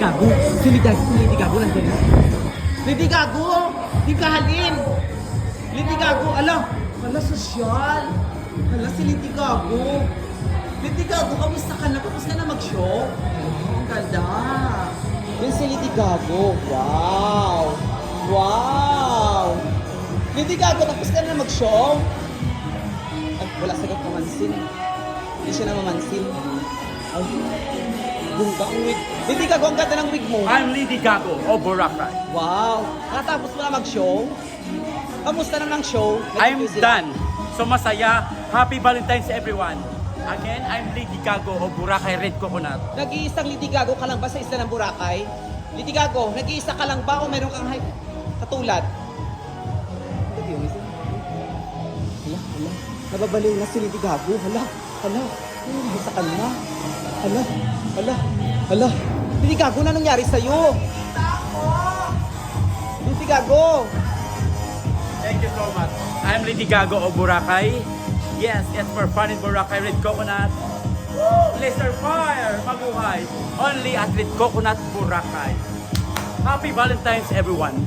Gago. Si Lady Gago nandiyan na. Lady Gago! Di ka halin! Lady Gago, ala sosyal. Ala si Lady Gago. Lady Gago, kamusta ka na? Kamusta na mag-show? Ang ganda. Yan si Lady Gago. Wow! Wow! Lady Gago, tapos ka na mag-show? Ay, wala sagot mamansin. Hindi siya na mamansin. Ay, bungga ang wig. Lady Gago, ang ganda ng wig mo. I'm Lady Gago o Boracay. Wow! Natapos mo na mag-show? Kamusta naman ang show? I'm Nag-review sila? done. So masaya. Happy Valentine's everyone. Again, I'm Lady Gago o Boracay Red Coconut. Nag-iisang Lady Gago ka lang ba sa isla ng Boracay? Lady Gago, nag-iisa ka lang ba o meron kang katulad? Hala. Nababaliw na si Lady Gago. Hala. Sa kanya. Hala. Lady Gago, na nangyari sa'yo? Lady Gago. Thank you so much. I'm Lady Gago o Boracay. Yes, it's for fun in Boracay Red Coconut. Woo! Laser fire! Mabuhay! Only at Red Coconut, Boracay. Happy Valentine's everyone.